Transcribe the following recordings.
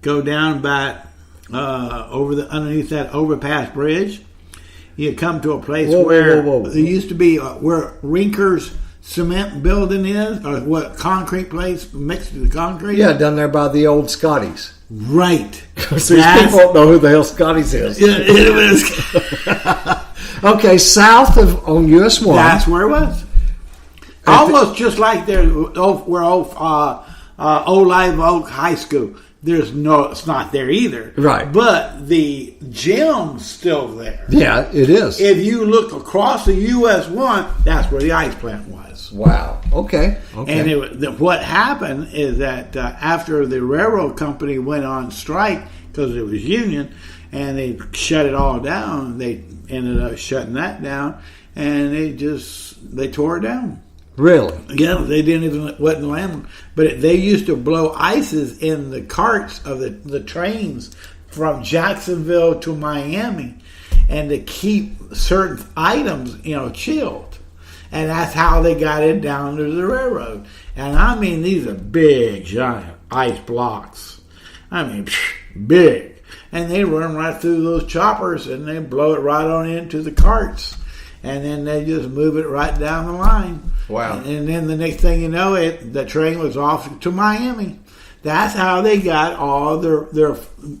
go down by underneath that overpass bridge. You come to a place where there used to be where Rinker's cement building is, or what concrete place mixed with concrete. Yeah, down there by the old Scotties. Right. So people don't know who the hell Scotties is. It was. Okay, south of on US 1. That's where it was. Almost just like there, where old Live Oak High School. It's not there either. Right. But the gym's still there. Yeah, it is. If you look across the US 1, that's where the ice plant was. Wow. Okay. And what happened is that after the railroad company went on strike because it was union, and they shut it all down, they ended up shutting that down, and they tore it down. Really? Yeah, they wasn't landing. But they used to blow ices in the carts of the trains from Jacksonville to Miami, and to keep certain items, chilled. And that's how they got it down to the railroad. And I mean, these are big, giant ice blocks. I mean, big. And they run right through those choppers, and they blow it right on into the carts. And then they just move it right down the line. Wow. And then the next thing you know, the train was off to Miami. That's how they got all their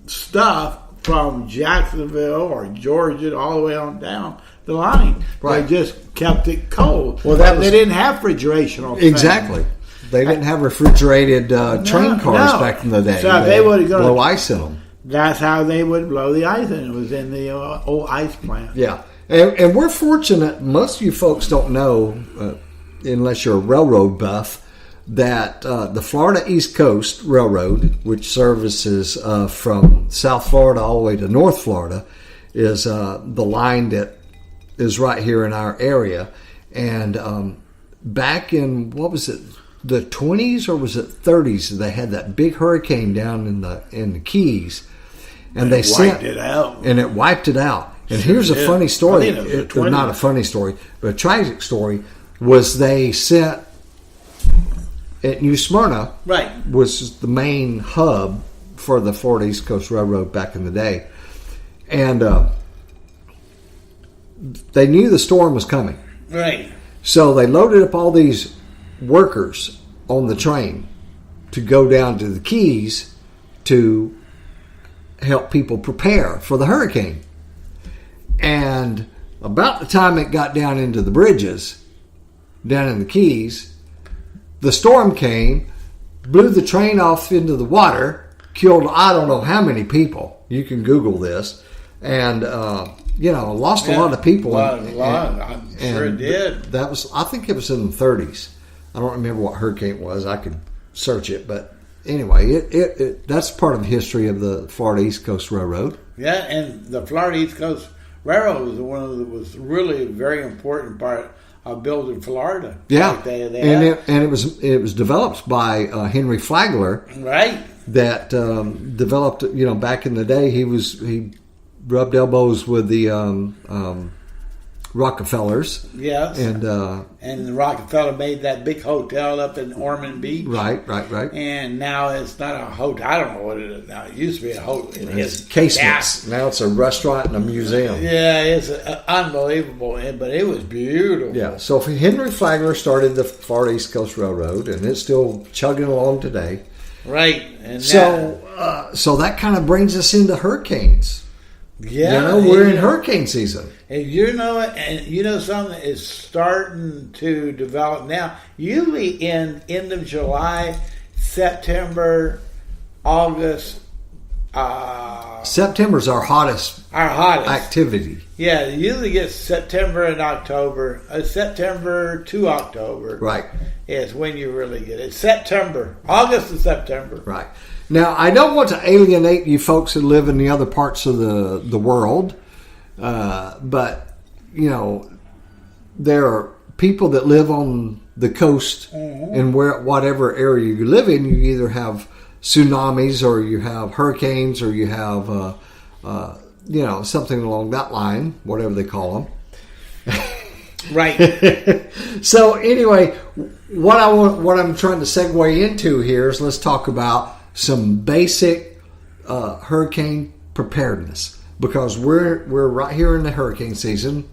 stuff from Jacksonville or Georgia all the way on down the line. Right. They just kept it cold. Well, they didn't have refrigeration on exactly. They didn't have refrigerated train cars back in the day. So they would blow ice in them. That's how they would blow the ice in. It was in the old ice plant. Yeah. And we're fortunate, most of you folks don't know, unless you're a railroad buff, that the Florida East Coast Railroad, which services from South Florida all the way to North Florida, is the line that is right here in our area. And back in, what was it, the 20s or was it 30s, they had that big hurricane down in the Keys. And they wiped it out. And it wiped it out. And here's a funny story. It's not a funny story, but a tragic story was they sent at New Smyrna, right, was the main hub for the Florida East Coast Railroad back in the day. And they knew the storm was coming. Right. So they loaded up all these workers on the train to go down to the Keys to help people prepare for the hurricane. And about the time it got down into the bridges, down in the Keys, the storm came, blew the train off into the water, killed I don't know how many people. You can Google this. And, lost a lot of people. I'm sure it did. That was, I think it was in the 30s. I don't remember what hurricane it was. I could search it. But anyway, that's part of the history of the Florida East Coast Railroad. Yeah, and the Florida East Coast Railroad was really a very important part of building Florida. Yeah, it was developed by Henry Flagler, right? That developed. Back in the day, he rubbed elbows with the Rockefellers. Yes. And Rockefeller made that big hotel up in Ormond Beach. Right. And now it's not a hotel. I don't know what it is now. It used to be a hotel. It's casements. Now it's a restaurant and a museum. Yeah, it's unbelievable. But it was beautiful. Yeah. So Henry Flagler started the Florida East Coast Railroad, and it's still chugging along today. Right. And so that kind of brings us into hurricanes. Yeah, we're in hurricane season. And something is starting to develop now. Usually in end of July, September, August. September's our hottest activity. Yeah, it usually gets September and October. September to October. Right. Is when you really get it. September. August and September. Right. Now, I don't want to alienate you folks who live in the other parts of the world, but, there are people that live on the coast, and whatever area you live in, you either have tsunamis or you have hurricanes or you have, something along that line, whatever they call them. Right. So anyway, what I'm trying to segue into here is let's talk about some basic hurricane preparedness, because we're right here in the hurricane season.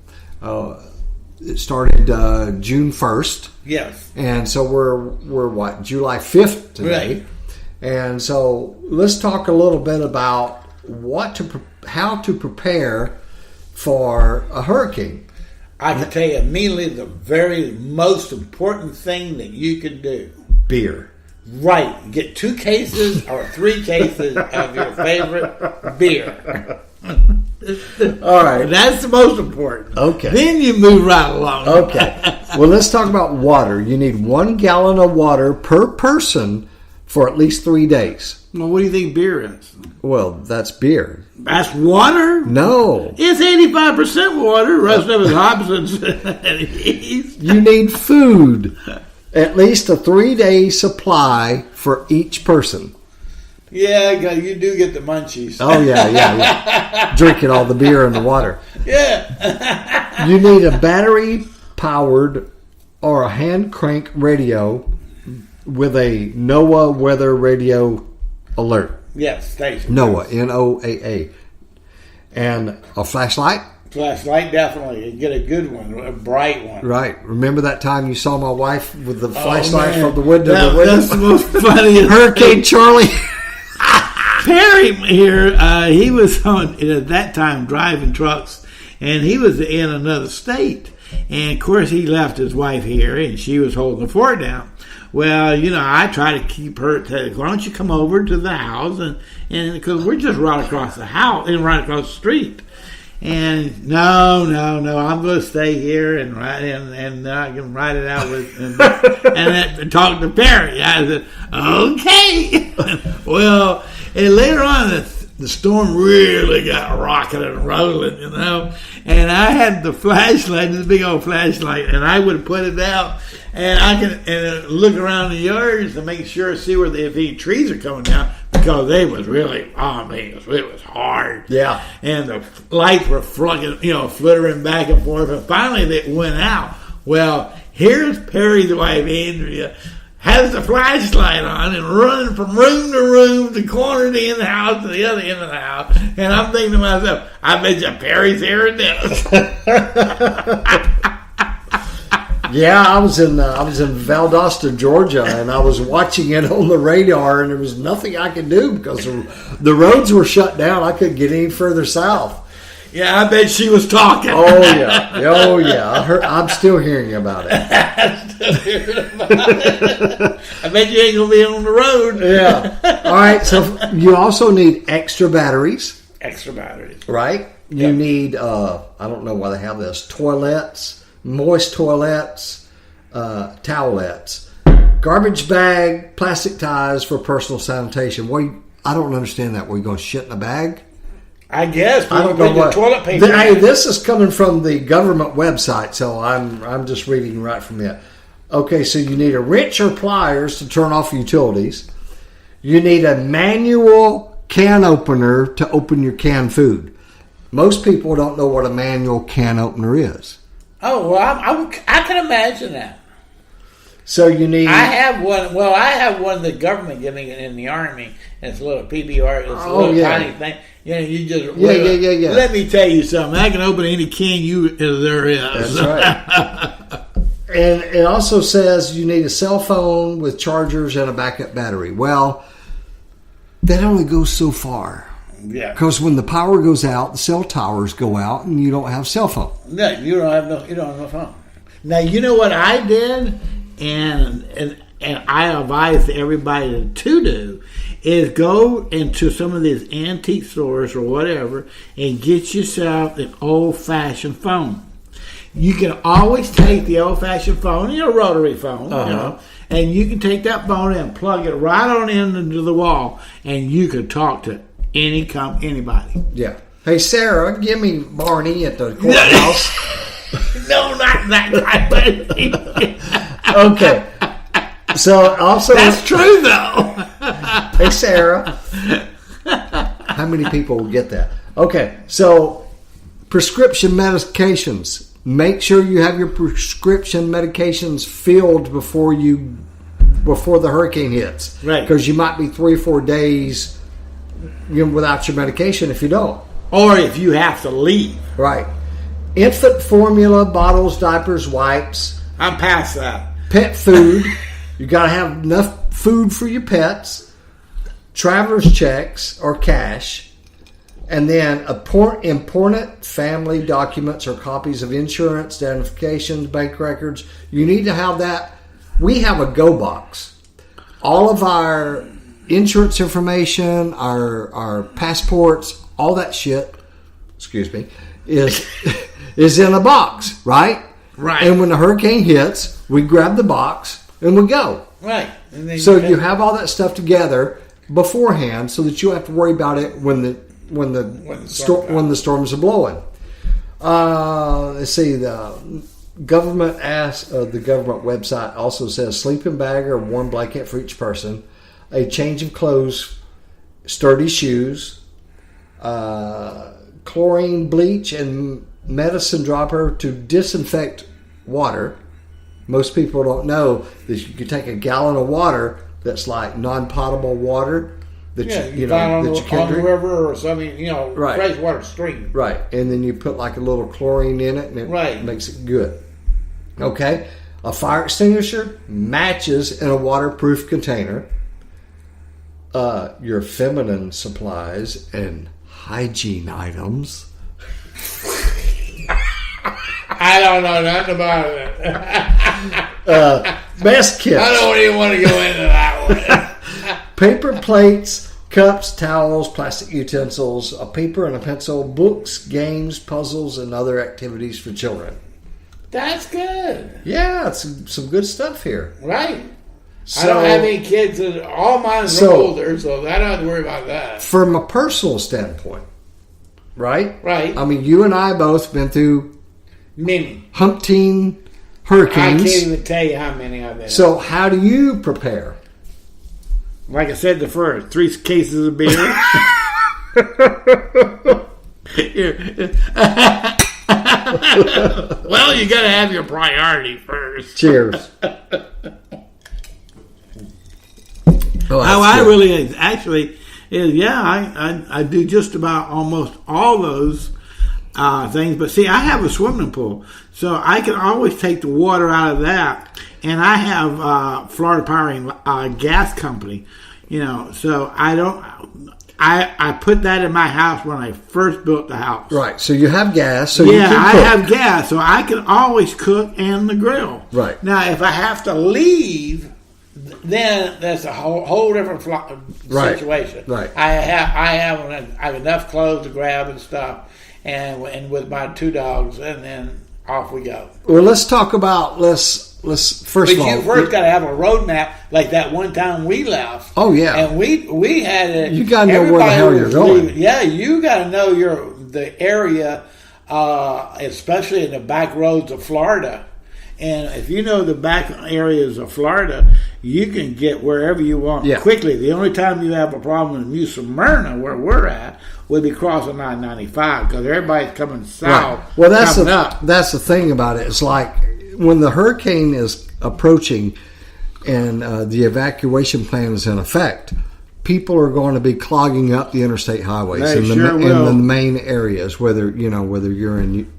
It started June 1st. Yes. And so we're what, July 5th today. Right. And so let's talk a little bit about how to prepare for a hurricane. I can tell you immediately the very most important thing that you can do. Beer. Right. Get 2 cases or 3 cases of your favorite beer. All right. That's the most important. Okay. Then you move right along. Okay. Well, let's talk about water. You need 1 gallon of water per person for at least 3 days. Well, what do you think beer is? Well, that's beer. That's water? No. It's 85% water. The rest of it is hops. You need food. At least a 3-day supply for each person. Yeah, you do get the munchies. Oh, yeah. Drinking all the beer and the water. Yeah. You need a battery-powered or a hand-crank radio with a NOAA weather radio alert. Yes, station. NOAA, N-O-A-A. And a flashlight. Flashlight, definitely. Get a good one, a bright one. Right. Remember that time you saw my wife with the flashlight from the window? That's the most funny. Hurricane Charlie. Perry here, he was at that time driving trucks, and he was in another state. And, of course, he left his wife here, and she was holding the fort down. Well, I try to keep her, why don't you come over to the house, and because we're just right across the house, and right across the street. And no, I'm going to stay here and write and I can write it out with and talk to Perry. I said, okay. Well, and later on, the storm really got rocking and rolling, And I had the flashlight, this big old flashlight, and I would put it out, and I can look around the yards to make sure, see if any trees are coming down, because they was really, it was hard. Yeah. And the lights were flittering back and forth, and finally they went out. Well, here's Perry's wife, Andrea, has the flashlight on and running from room to room, the corner of the end of the house to the other end of the house. And I'm thinking to myself, I bet you Perry's hearing this. Yeah, I was in Valdosta, Georgia, and I was watching it on the radar, and there was nothing I could do because the roads were shut down. I couldn't get any further south. Yeah, I bet she was talking. Oh yeah. I'm still hearing about it. I bet you ain't gonna be on the road. Yeah. All right. So you also need extra batteries. Right. You need. I don't know why they have this. Toilets, moist toilets, towelettes, garbage bag, plastic ties for personal sanitation. I don't understand that. Were you going to shit in a bag? I guess. I don't know what toilet paper. This is coming from the government website, so I'm just reading right from it. Okay, so you need a wrench or pliers to turn off utilities. You need a manual can opener to open your canned food. Most people don't know what a manual can opener is. Oh, well, I can imagine that. So you need. I have one. Well, I have one the government gave me in the Army. It's a little PBR. It's a little tiny thing. You just. Yeah. Let me tell you something. I can open any can there is. That's right. And it also says you need a cell phone with chargers and a backup battery. Well, that only goes so far. Yeah. Because when the power goes out, the cell towers go out, and you don't have cell phone. No, you don't have no phone. Now you know what I did, and I advise everybody to do is go into some of these antique stores or whatever and get yourself an old-fashioned phone. You can always take the old-fashioned phone, rotary phone, and you can take that phone and plug it right on into the wall, and you can talk to anybody. Yeah. Hey, Sarah, give me Barney at the courthouse. No, not that guy. Okay. So also, that's true though. Hey, Sarah. How many people will get that? Okay. So prescription medications. Make sure you have your prescription medications filled before the hurricane hits. Right. Because you might be 3 or 4 days without your medication if you don't. Or if you have to leave. Right. Infant formula, bottles, diapers, wipes. I'm past that. Pet food. You got to have enough food for your pets. Traveler's checks or cash. And then important family documents or copies of insurance, identifications, bank records. You need to have that. We have a go box. All of our insurance information, our passports, all that shit, is in a box, right? Right. And when the hurricane hits, we grab the box and we go. Right. And then So you have all that stuff together beforehand, so that you don't have to worry about it when the storms are blowing. Let's see. The government the government website also says sleeping bag or warm blanket for each person, a change of clothes, sturdy shoes, chlorine, bleach, and medicine dropper to disinfect water. Most people don't know that you can take a gallon of water that's like non-potable water that you can't drink on the river or something, Right. freshwater stream. Right, and then you put like a little chlorine in it, and it makes it good. Okay, a fire extinguisher, matches in a waterproof container, your feminine supplies and hygiene items. I don't know nothing about it. Best kits. I don't even want to go into that one. Paper plates, cups, towels, plastic utensils, a paper and a pencil, books, games, puzzles, and other activities for children. That's good. Yeah, it's some good stuff here. Right. So, I don't have any kids. All mine are older, so I don't have to worry about that. From a personal standpoint, right? Right. I mean, you and I both been through many umpteen hurricanes. I can't even tell you how many I've been. So how do you prepare? Like I said, the first 3 cases of beer. Well, you got to have your priority first. Cheers. How I really actually is, I do just about almost all those things. But see, I have a swimming pool, so I can always take the water out of that. And I have Florida Power and Gas Company, so I don't. I put that in my house when I first built the house. Right. So you have gas. So you can cook. I have gas, so I can always cook and the grill. Right. Now, if I have to leave, then that's a whole different situation. Right. I have enough clothes to grab and stuff, and with my 2 dogs, and then off we go. Well, let's talk about let's first of all. You first got to have a roadmap, like that one time we left. Oh yeah, and we had it. You got to know where the hell you're going. Yeah, you got to know the area, especially in the back roads of Florida. And if you know the back areas of Florida, you can get wherever you want quickly. The only time you have a problem in New Smyrna, where we're at, would be crossing I-95 because everybody's coming south. Right. Well, that's the thing about it. It's like when the hurricane is approaching and the evacuation plan is in effect, people are going to be clogging up the interstate highways in the main areas. Whether you're in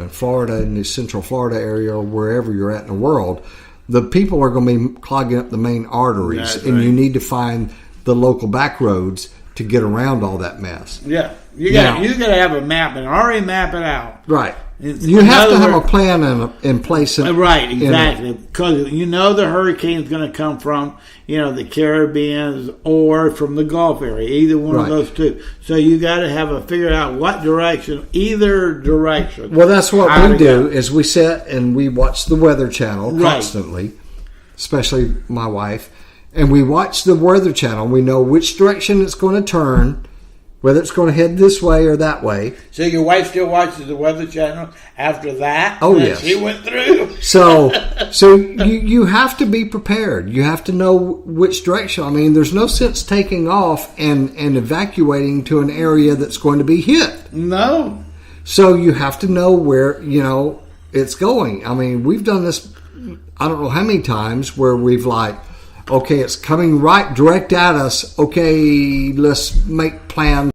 Florida, in the Central Florida area, or wherever you're at in the world, the people are going to be clogging up the main arteries, and you need to find the local back roads to get around all that mess. Yeah, you got to have a map and already map it out. Right. You have to have a plan in place. Right, exactly. Because the hurricane's going to come from, the Caribbean or from the Gulf area, either one of those two. So you got to have figure out what direction, either direction. Well, that's what we do is we sit and we watch the Weather Channel constantly, especially my wife. And we watch the Weather Channel. We know which direction it's going to turn, whether it's going to head this way or that way. So your wife still watches the Weather Channel after that? Oh, yes. She went through. So you have to be prepared. You have to know which direction. I mean, there's no sense taking off and evacuating to an area that's going to be hit. No. So you have to know where, it's going. I mean, we've done this, I don't know how many times, where we've Okay, it's coming right direct at us. Okay, let's make plans